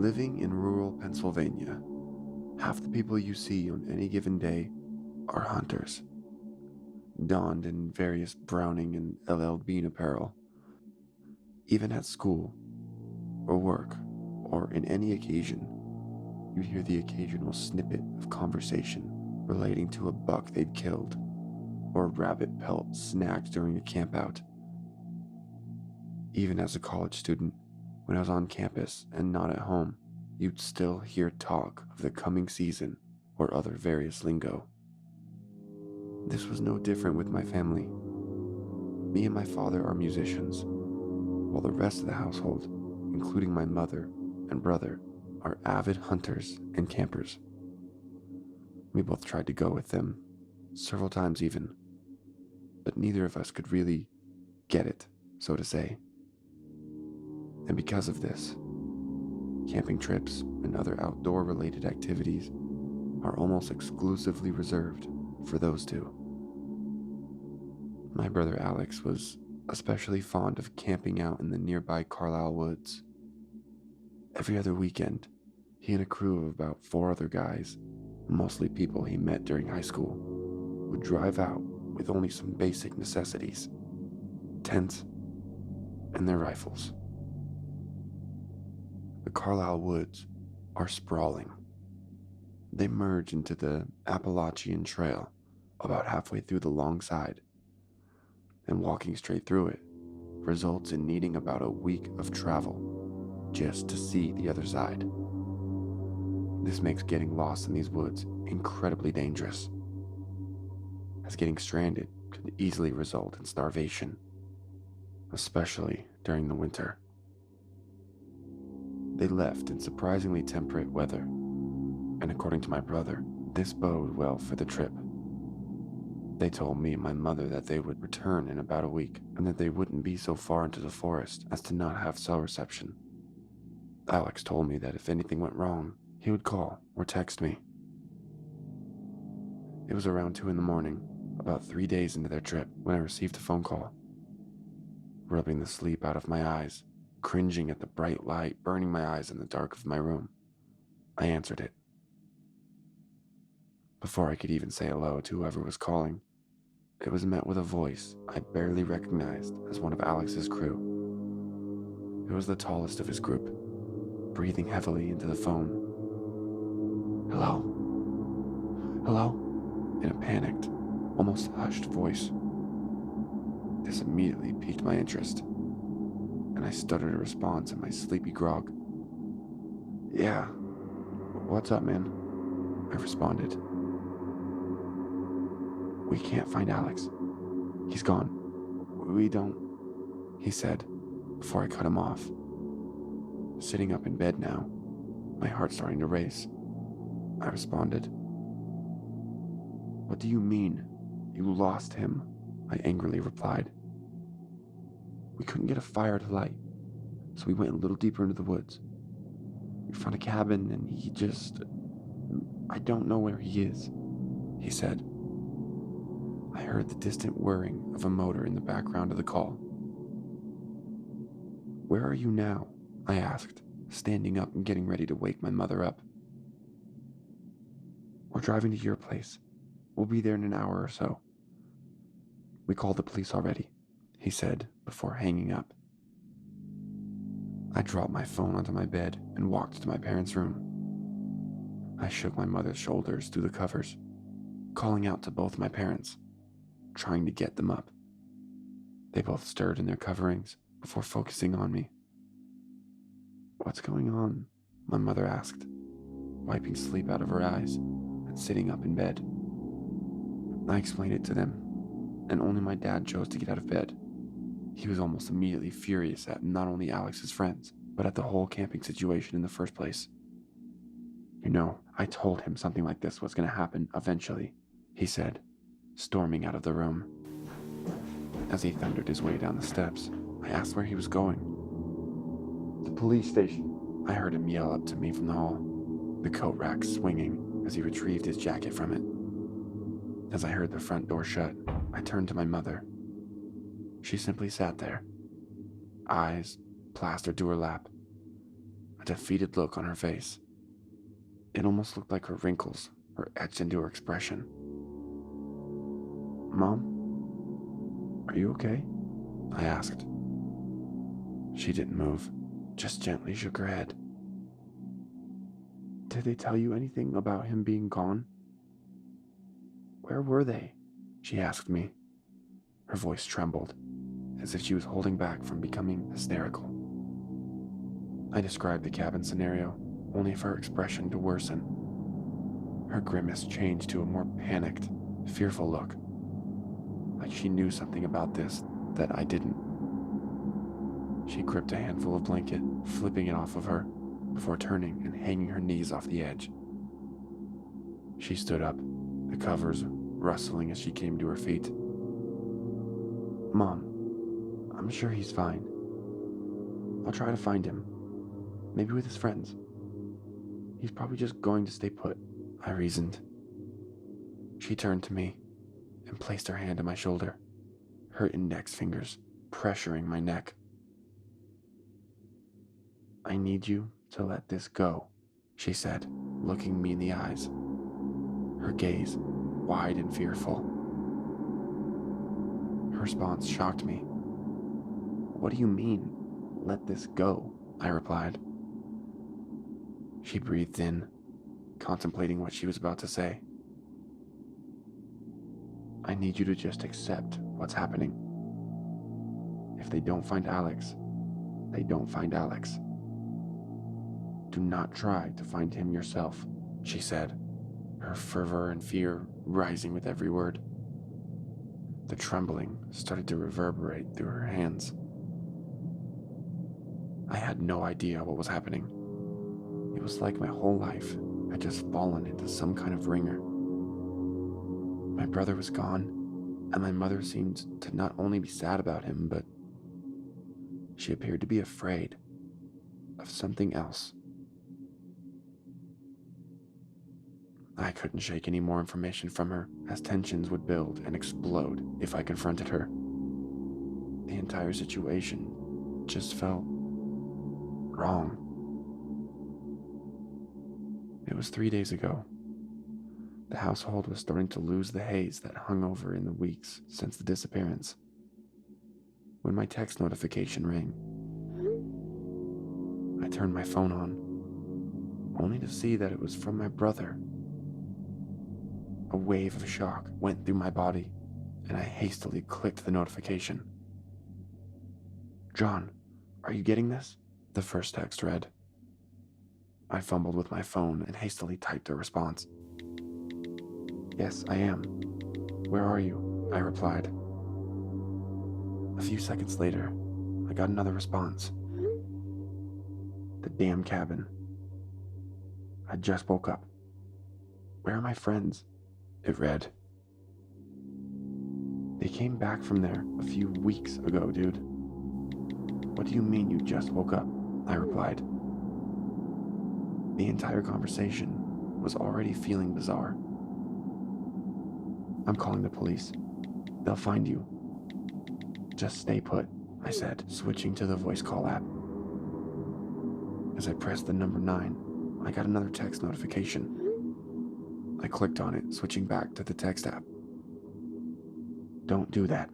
Living in rural Pennsylvania, half the people you see on any given day are hunters, donned in various Browning and LL Bean apparel. Even at school, or work, or in any occasion, you hear the occasional snippet of conversation relating to a buck they'd killed, or a rabbit pelt snagged during a campout. Even as a college student, when I was on campus and not at home, you'd still hear talk of the coming season or other various lingo. This was no different with my family. Me and my father are musicians, while the rest of the household, including my mother and brother, are avid hunters and campers. We both tried to go with them, several times even, but neither of us could really get it, so to say. And because of this, camping trips and other outdoor-related activities are almost exclusively reserved for those two. My brother Alex was especially fond of camping out in the nearby Carlisle woods. Every other weekend, he and a crew of about 4 other guys, mostly people he met during high school, would drive out with only some basic necessities: tents and their rifles. The Carlisle woods are sprawling. They merge into the Appalachian Trail about halfway through the long side, and walking straight through it results in needing about a week of travel just to see the other side. This makes getting lost in these woods incredibly dangerous, as getting stranded could easily result in starvation, especially during the winter. They left in surprisingly temperate weather, and according to my brother, this bode well for the trip. They told me and my mother that they would return in about a week, and that they wouldn't be so far into the forest as to not have cell reception. Alex told me that if anything went wrong, he would call or text me. It was around 2 a.m, about 3 days into their trip, when I received a phone call. Rubbing the sleep out of my eyes, cringing at the bright light burning my eyes in the dark of my room, I answered it. Before I could even say hello to whoever was calling, it was met with a voice I barely recognized as one of Alex's crew. It was the tallest of his group, breathing heavily into the phone. "Hello? Hello?" in a panicked, almost hushed voice. This immediately piqued my interest, and I stuttered a response in my sleepy grog. "Yeah, what's up, man?" I responded. "We can't find Alex. He's gone. We don't," he said, before I cut him off. Sitting up in bed now, my heart starting to race, I responded. "What do you mean, you lost him?" I angrily replied. "We couldn't get a fire to light, so we went a little deeper into the woods. We found a cabin and I don't know where he is," he said. I heard the distant whirring of a motor in the background of the call. "Where are you now?" I asked, standing up and getting ready to wake my mother up. "We're driving to your place. We'll be there in an hour or so. We called the police already," he said before hanging up. I dropped my phone onto my bed and walked to my parents' room. I shook my mother's shoulders through the covers, calling out to both my parents, trying to get them up. They both stirred in their coverings before focusing on me. "What's going on?" my mother asked, wiping sleep out of her eyes and sitting up in bed. I explained it to them, and only my dad chose to get out of bed. He was almost immediately furious at not only Alex's friends, but at the whole camping situation in the first place. "You know, I told him something like this was going to happen eventually," he said, storming out of the room. As he thundered his way down the steps, I asked where he was going. "The police station," I heard him yell up to me from the hall, the coat rack swinging as he retrieved his jacket from it. As I heard the front door shut, I turned to my mother. She simply sat there, eyes plastered to her lap. a defeated look on her face. It almost looked like her wrinkles were etched into her expression. "Mom, are you okay?" I asked. She didn't move, just gently shook her head. "Did they tell you anything about him being gone?" "Where were they?" she asked me. Her voice trembled, as if she was holding back from becoming hysterical. I described the cabin scenario, only for her expression to worsen. Her grimace changed to a more panicked, fearful look, like she knew something about this that I didn't. She gripped a handful of blanket, flipping it off of her, before turning and hanging her knees off the edge. She stood up, the covers rustling as she came to her feet. "Mom, I'm sure he's fine. I'll try to find him, maybe with his friends. He's probably just going to stay put," I reasoned. She turned to me and placed her hand on my shoulder, her index fingers pressuring my neck. "I need you to let this go," she said, looking me in the eyes, her gaze wide and fearful. Her response shocked me. "What do you mean, let this go?" I replied. She breathed in, contemplating what she was about to say. "I need you to just accept what's happening. If they don't find Alex, they don't find Alex. Do not try to find him yourself," she said, her fervor and fear rising with every word. The trembling started to reverberate through her hands. I had no idea what was happening. It was like my whole life had just fallen into some kind of ringer. My brother was gone, and my mother seemed to not only be sad about him, but she appeared to be afraid of something else. I couldn't shake any more information from her, as tensions would build and explode if I confronted her. The entire situation just felt wrong. It was 3 days ago. The household was starting to lose the haze that hung over in the weeks since the disappearance, when my text notification rang. I turned my phone on, only to see that it was from my brother. A wave of shock went through my body, and I hastily clicked the notification. "John, are you getting this?" the first text read. I fumbled with my phone and hastily typed a response. "Yes, I am. Where are you?" I replied. A few seconds later, I got another response. "The damn cabin. I just woke up. Where are my friends?" it read. "They came back from there a few weeks ago, dude." "What do you mean you just woke up?" I replied. The entire conversation was already feeling bizarre. "I'm calling the police. They'll find you. Just stay put," I said, switching to the voice call app. As I pressed the number 9, I got another text notification. I clicked on it, switching back to the text app. "Don't do that.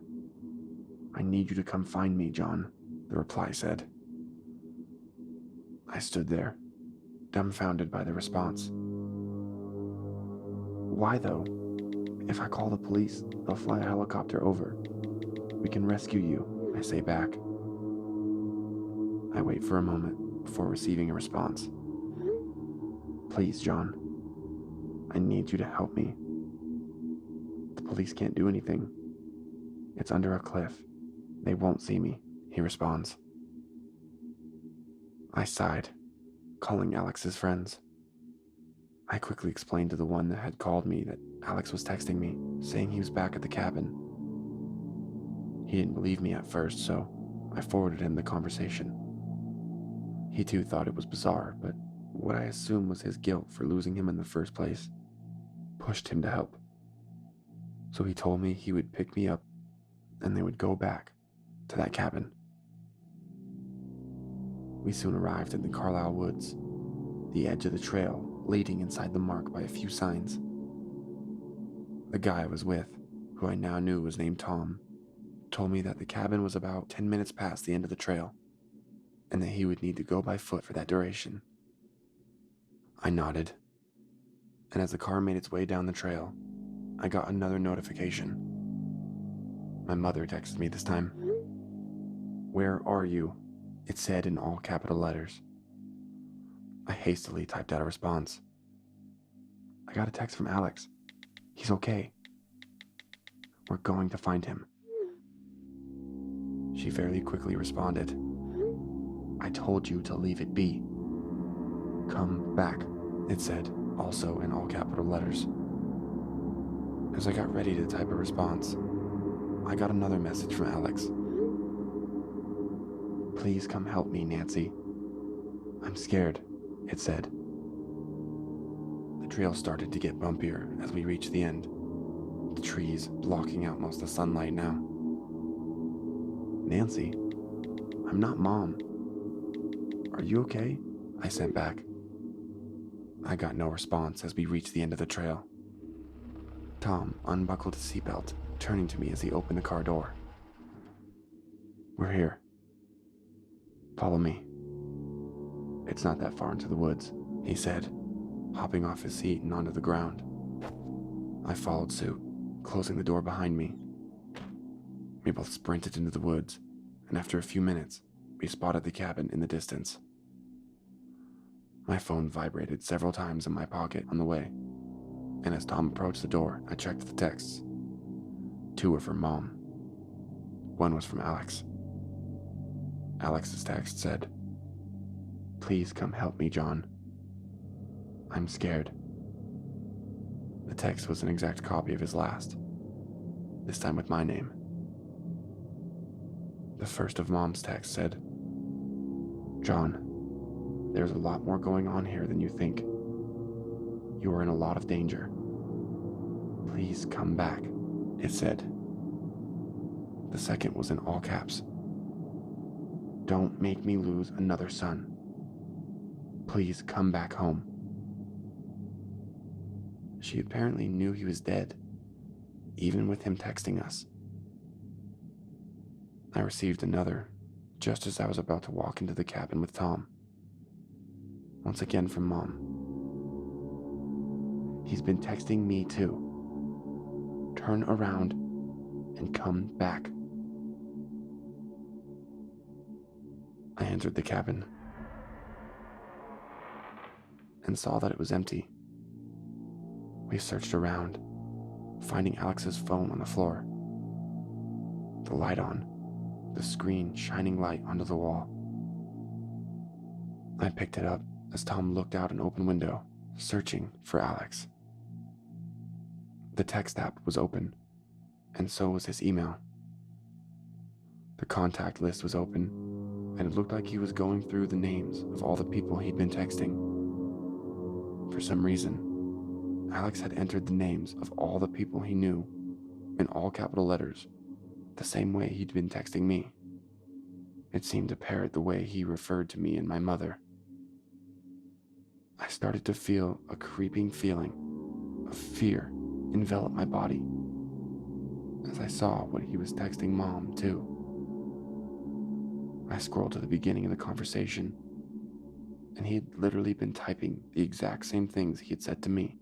I need you to come find me, John," the reply said. I stood there, dumbfounded by the response. "Why though? If I call the police, they'll fly a helicopter over. We can rescue you," I say back. I wait for a moment before receiving a response. "Please, John. I need you to help me. The police can't do anything. It's under a cliff. They won't see me," he responds. I sighed, calling Alex's friends. I quickly explained to the one that had called me that Alex was texting me, saying he was back at the cabin. He didn't believe me at first, so I forwarded him the conversation. He too thought it was bizarre, but what I assumed was his guilt for losing him in the first place pushed him to help. So he told me he would pick me up and they would go back to that cabin. We soon arrived in the Carlisle Woods, the edge of the trail leading inside the mark by a few signs. The guy I was with, who I now knew was named Tom, told me that the cabin was about 10 minutes past the end of the trail, and that he would need to go by foot for that duration. I nodded, and as the car made its way down the trail, I got another notification. My mother texted me this time. "Where are you?" it said in all capital letters. I hastily typed out a response. "I got a text from Alex. He's okay. We're going to find him." She fairly quickly responded. "I told you to leave it be. Come back," it said, also in all capital letters. As I got ready to type a response, I got another message from Alex. "Please come help me, Nancy. I'm scared," it said. The trail started to get bumpier as we reached the end, the trees blocking out most of the sunlight now. "Nancy, I'm not Mom. Are you okay?" I sent back. I got no response as we reached the end of the trail. Tom unbuckled his seatbelt, turning to me as he opened the car door. "We're here. Follow me. It's not that far into the woods," he said, hopping off his seat and onto the ground. I followed suit, closing the door behind me. We both sprinted into the woods, and after a few minutes, we spotted the cabin in the distance. My phone vibrated several times in my pocket on the way, and as Tom approached the door, I checked the texts. 2 were from Mom. 1 was from Alex. Alex's text said, "Please come help me, John. I'm scared." The text was an exact copy of his last, this time with my name. The first of Mom's texts said, "John, there's a lot more going on here than you think. You are in a lot of danger. Please come back," it said. The second was in all caps. "Don't make me lose another son. Please come back home." She apparently knew he was dead, even with him texting us. I received another just as I was about to walk into the cabin with Tom. Once again from Mom. "He's been texting me too. Turn around and come back." I entered the cabin and saw that it was empty. We searched around, finding Alex's phone on the floor. The light on, the screen shining light onto the wall. I picked it up as Tom looked out an open window, searching for Alex. The text app was open, and so was his email. The contact list was open, and it looked like he was going through the names of all the people he'd been texting. For some reason, Alex had entered the names of all the people he knew in all capital letters, the same way he'd been texting me. It seemed to parrot the way he referred to me and my mother. I started to feel a creeping feeling of fear envelop my body as I saw what he was texting Mom too. I scrolled to the beginning of the conversation, and he had literally been typing the exact same things he had said to me.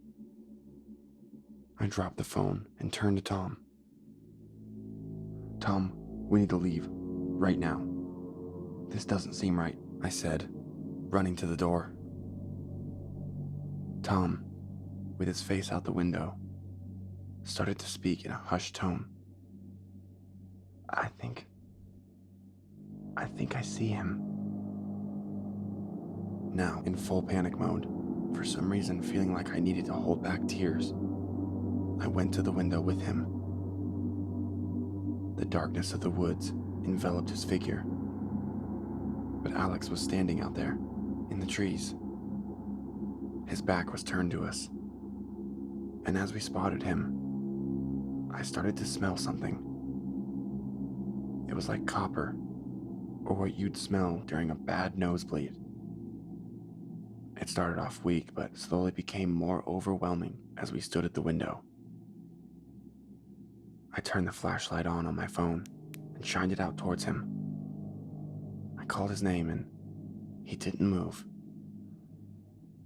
I dropped the phone and turned to Tom. "Tom, we need to leave, right now. This doesn't seem right," I said, running to the door. Tom, with his face out the window, started to speak in a hushed tone. I think I see him." Now, in full panic mode, for some reason feeling like I needed to hold back tears, I went to the window with him. The darkness of the woods enveloped his figure, but Alex was standing out there, in the trees. His back was turned to us, and as we spotted him, I started to smell something. It was like copper, or what you'd smell during a bad nosebleed. It started off weak, but slowly became more overwhelming as we stood at the window. I turned the flashlight on my phone and shined it out towards him. I called his name and he didn't move.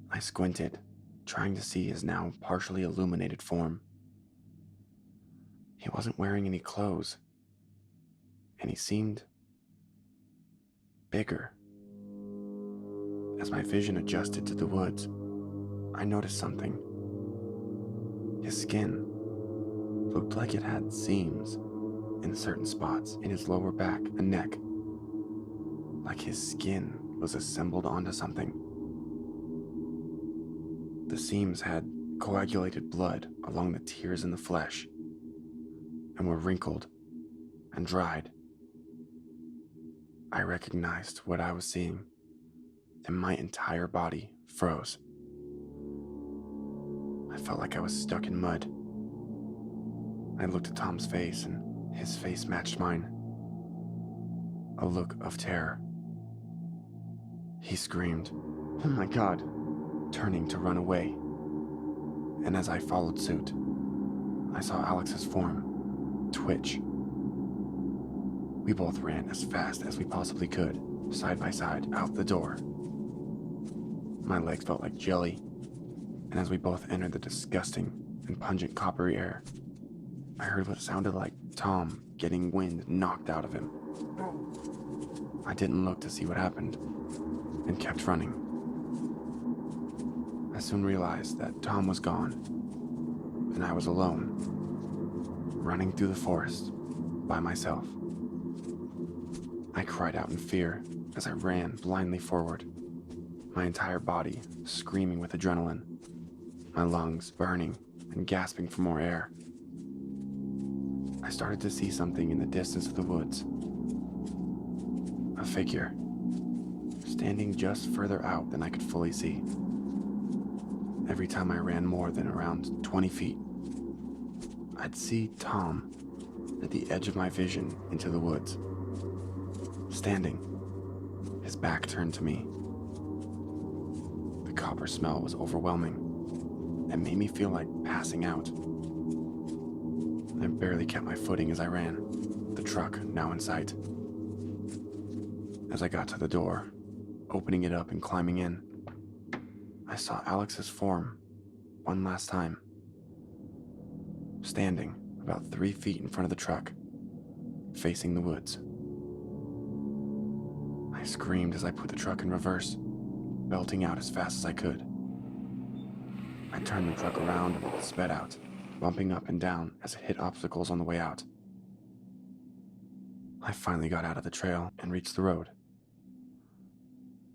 I squinted, trying to see his now partially illuminated form. He wasn't wearing any clothes, and he seemed bigger. As my vision adjusted to the woods, I noticed something. His skin looked like it had seams in certain spots in his lower back and neck, like his skin was assembled onto something. The seams had coagulated blood along the tears in the flesh and were wrinkled and dried. I recognized what I was seeing, and my entire body froze. I felt like I was stuck in mud. I looked at Tom's face, and his face matched mine. A look of terror. He screamed, "Oh my God," turning to run away. And as I followed suit, I saw Alex's form twitch. We both ran as fast as we possibly could, side by side, out the door. My legs felt like jelly, and as we both entered the disgusting and pungent coppery air, I heard what sounded like Tom getting wind knocked out of him. I didn't look to see what happened, and kept running. I soon realized that Tom was gone, and I was alone, running through the forest by myself. I cried out in fear as I ran blindly forward, my entire body screaming with adrenaline, my lungs burning and gasping for more air. I started to see something in the distance of the woods. A figure, standing just further out than I could fully see. Every time I ran more than around 20 feet, I'd see Tom at the edge of my vision into the woods, standing, his back turned to me. The copper smell was overwhelming and made me feel like passing out. I barely kept my footing as I ran, the truck now in sight. As I got to the door, opening it up and climbing in, I saw Alex's form one last time, standing about 3 feet in front of the truck, facing the woods. I screamed as I put the truck in reverse, belting out as fast as I could. I turned the truck around and sped out, bumping up and down as it hit obstacles on the way out. I finally got out of the trail and reached the road.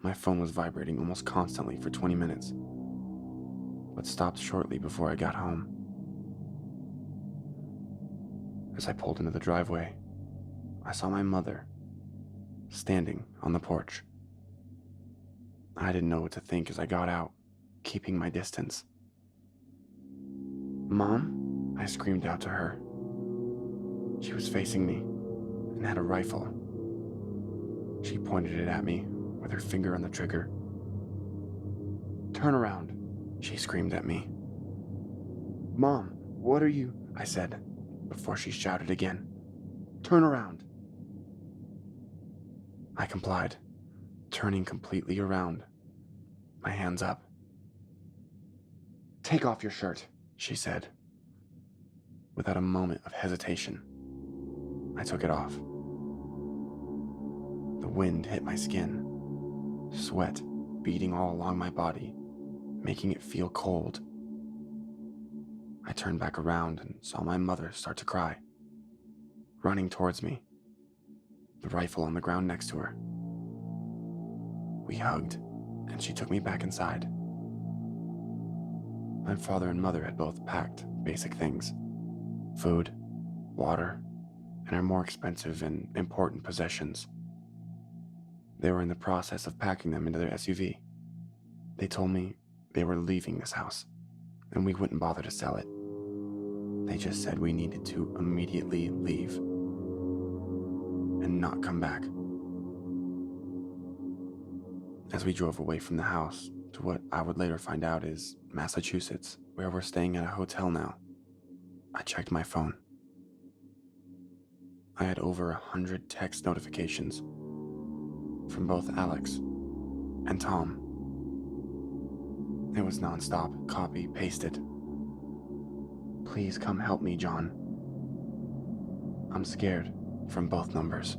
My phone was vibrating almost constantly for 20 minutes, but stopped shortly before I got home. As I pulled into the driveway, I saw my mother standing on the porch. I didn't know what to think as I got out, keeping my distance. "Mom?" I screamed out to her. She was facing me and had a rifle. She pointed it at me with her finger on the trigger. "Turn around," she screamed at me. "Mom, what are you?" I said, before she shouted again. "Turn around." I complied, turning completely around, my hands up. "Take off your shirt," she said. Without a moment of hesitation, I took it off. The wind hit my skin, sweat beading all along my body, making it feel cold. I turned back around and saw my mother start to cry, running towards me, the rifle on the ground next to her. We hugged, and she took me back inside. My father and mother had both packed basic things: food, water, and our more expensive and important possessions. They were in the process of packing them into their SUV. They told me they were leaving this house, and we wouldn't bother to sell it. They just said we needed to immediately leave and not come back. As we drove away from the house to what I would later find out is Massachusetts, where we're staying at a hotel now, I checked my phone. I had over 100 text notifications from both Alex and Tom. It was nonstop, copy, pasted. Please come help me, John. I'm scared, from both numbers.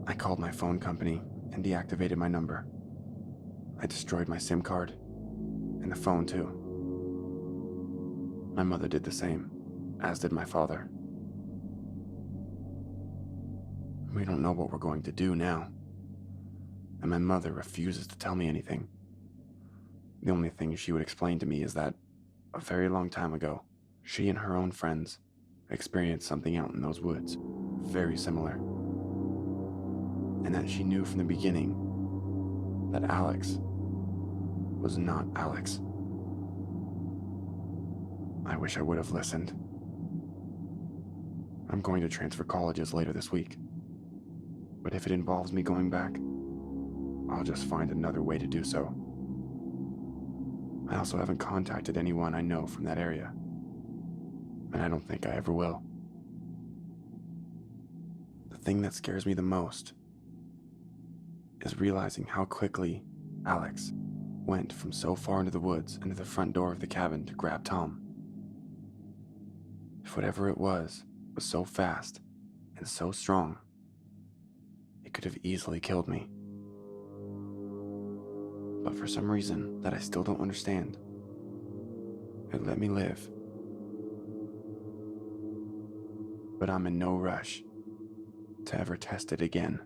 I called my phone company and deactivated my number. I destroyed my SIM card and the phone too. My mother did the same, as did my father. We don't know what we're going to do now, and my mother refuses to tell me anything. The only thing she would explain to me is that a very long time ago, she and her own friends experienced something out in those woods, very similar, and that she knew from the beginning that Alex was not Alex. I wish I would have listened. I'm going to transfer colleges later this week, but if it involves me going back, I'll just find another way to do so. I also haven't contacted anyone I know from that area, and I don't think I ever will. The thing that scares me the most is realizing how quickly Alex went from so far into the woods and to the front door of the cabin to grab Tom. If whatever it was so fast and so strong, it could have easily killed me. But for some reason that I still don't understand, it let me live. But I'm in no rush to ever test it again.